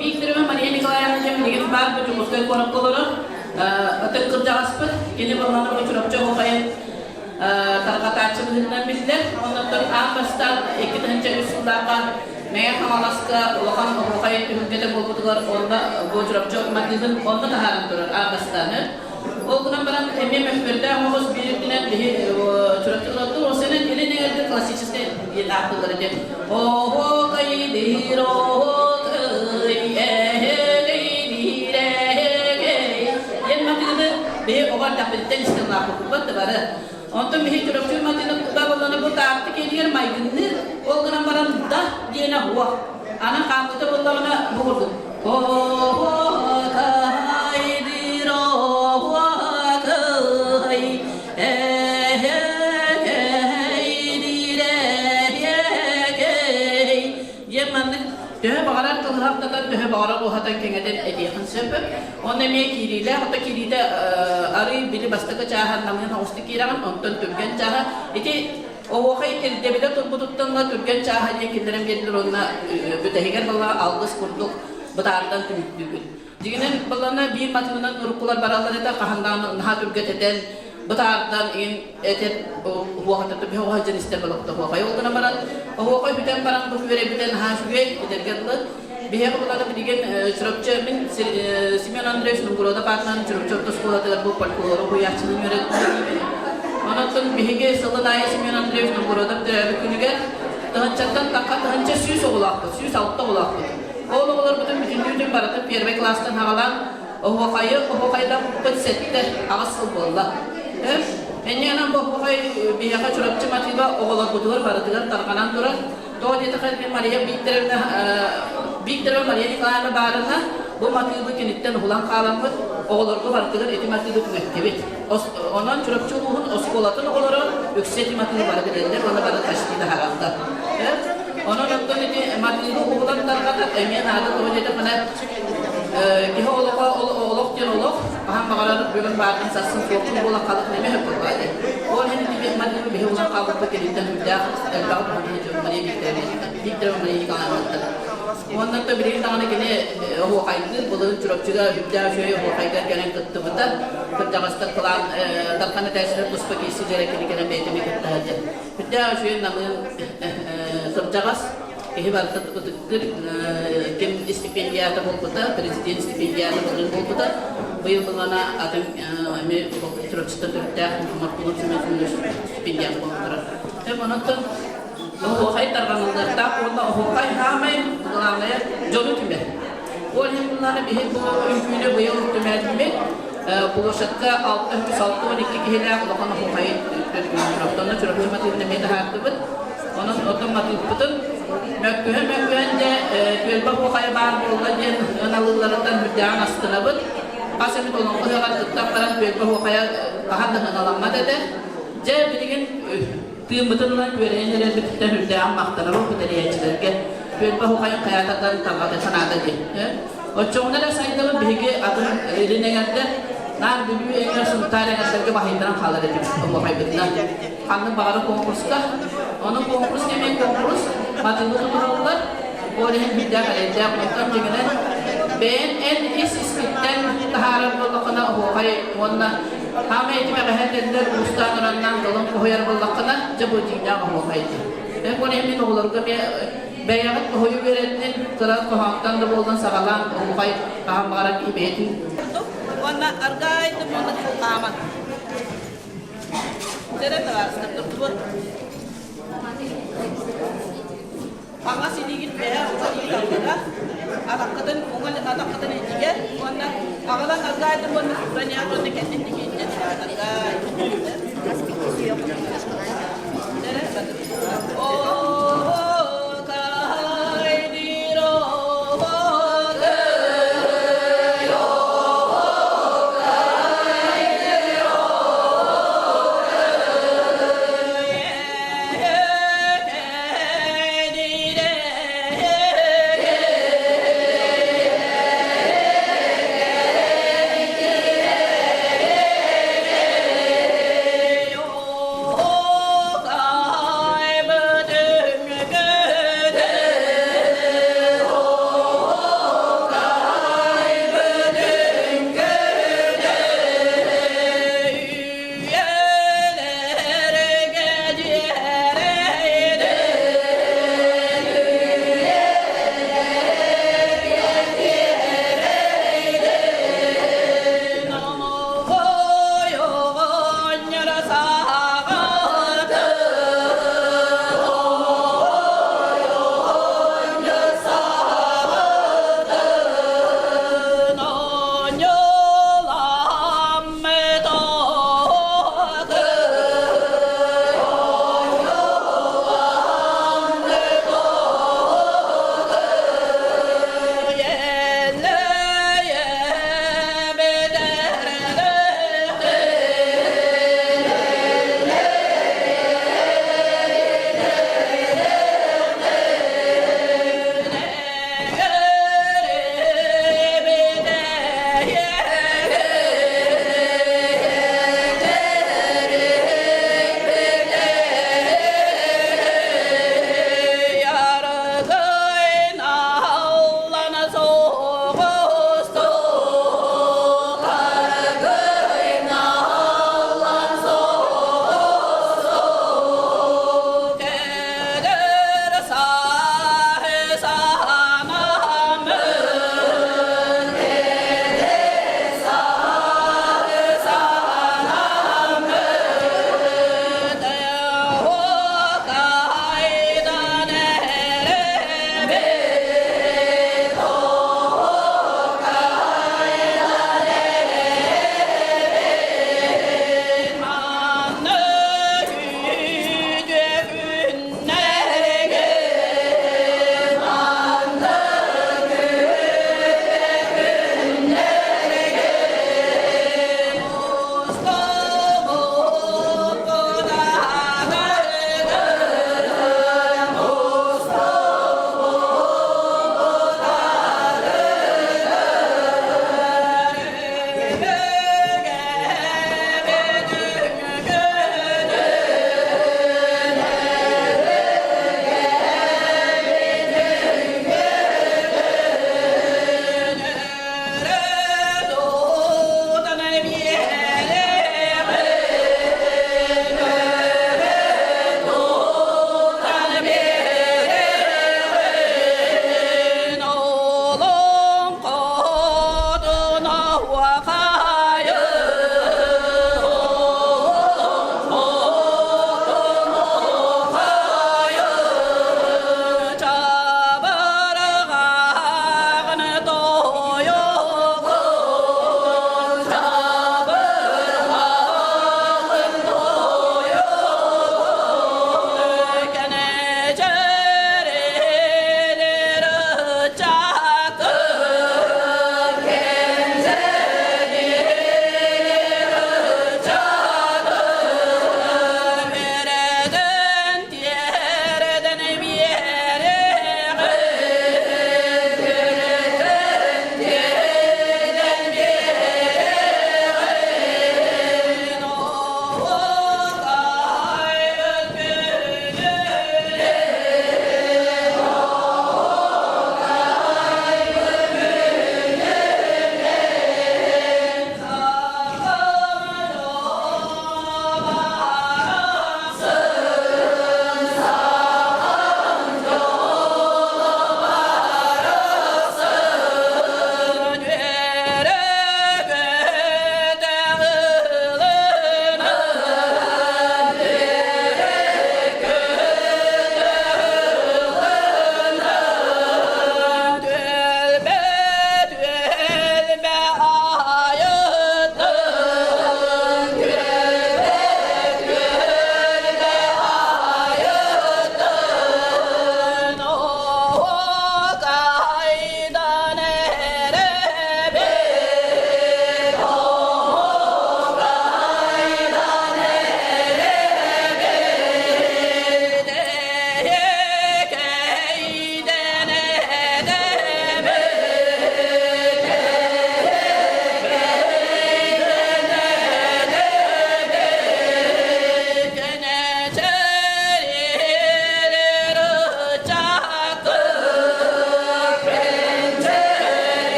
Викторова Мария Николаевна Демидегин бар bütün Moskva konukları ötek kırcağı yeni bulunan bir çorapçı olmayın tarafta açılımından bildiler. Ondan sonra Ağustos'tan 2. yüzyılda Meğer Hamalaska Lokan Hokayet Hükümete Bolkutular onda bu çorapçı maddenin onda da haram durur Ağustos'tanı. O günden beri emmem öfberde Ağustos biriktiren bir çorapçı oldu. O sene eline geldi klasik yeni akılları diye. O Hokayet bir obat tapitten istemler kubat var. Ondan bir hiç röpçü maddenin kudabalana bu tartı geliyor maygındır. O günden beri da gene huwa. Ana kampta bollarına buğurdu. Döhe bağırar kılhakta da döhe bağırar o hatan kengeden ediyorsun sebep. Onda me kiriyle hatta kiride arı biri bastaka çahan namın hosti kiran ondan tümgen çaha. İki o vakay elde bile tututtan da tümgen çaha diye kinlerim gelir ona ötehiger bala algıs kurduk batardan tümdük. Diginen balana bir matından urkular baralar da kahandan naha tümget eden batardan in etet o hatta bir o jenisler balakta o vakay oldu namaran o vakay biten barang bu biten hasüye edergerler. Bihe kolada bidigen çorapçı min Simeon Andreevich Novgoroda partnan çorapçı skolada bu parkuru bu yaşının yönetmeni. Ondan bihege salı daya Simeon Andreevich Novgoroda bir günüge tançaktan takka tança süs olaktı. Süs altta olaktı. Oğullar bütün baratı Pierre klastan havalan o vakayda bu sette asıl bolla. Enyanan bu vakay bihege çorapçı matiba oğullar budur baratılar tarkanan durar. Doğru yeter Maria Viktorova Maria Nikolaevna barına bu matılı kenitten hulan kalanmı oğulları vartılar etimatlı kuvvetli. Ondan çorapçı ruhun oskolatın oğulları yüksek matılı vardı dediler. Ona bana taşıdı herhalde. Onun noktan eti matılı ruhulan tarkata emeyen adı doğru yeter bana ki oğluk diyen oğluk aham mağarar bölüm barının satsın soğukun bola kalıp neme hep olmadı. O hem de matılı bir hulan kalıp kenitten hüddah elbağ Maria Viktorova Maria Nikolaevna. Ondan da birinci tane gene o kaydı, bulun çorapçıda hüddah şöyle o kaydı gelen kıttımıda kırcağızda kalan darkanı tersine kuspa kesi gerekli gelen beydemi kıttahacı. Hüddah şöyle namın kırcağız Hibarta tutuktır, kim istipendiyata bulkuda, prezident istipendiyata bulkuda, bu yıl bana adım çorapçıda hüddah Markulun Sümesünün istipendiyata bulkuda. Hem ondan o hay tarkanlar da onda o hay hamay bulanaya jolu tüme. O hemlana bir bu ülküne bu yıl tüme bu şatta 612 kihela olan o hay taraftan çorapçı matinde meda hakkı. Onun otomatik bütün mekköhende tülba bu hay bar olan analılardan müddan astına bud. Asemit olan o kadar taptaran tülba bu hay kahandan alanmadı da. Je bilgin Tümütünün güvenliğine birlikte hüddeğen maktana bu kuduriyecilerge Tülba hukayın kayatadan tabadı sanada di. O çoğuna da sayıdalı bilgi adının eline geldi. Nar büyüğü eğer sultane eserge bahaydıran kalır edip o muhabbetine. Kanlı bağırı konkursta. Onun konkurs yemeği konkurs. Matılı tuturullar. O nehin hüddeğe kalede yapmaktan cegine. Ben en ispitten taharar bollakına hukayı onunla Hame etime kahederler ustan orandan dalam koyar bollakına jabujinya kohaydı. Ben bunu emin olur ki beyanat koyu verenin taraf kohaktan da boldan sağalan kohay kaham barak ibetin. Ona argay da bunu kaman. Tere tarafta tuttur. Panga sedikit ya, sedikit lah. Anak-anak ungal anak-anak juga, mana agalan agak itu pun berani apa nak kentin dikit jadi agak. Oh, kahai diro. Oh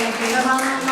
Valentina Hanım'la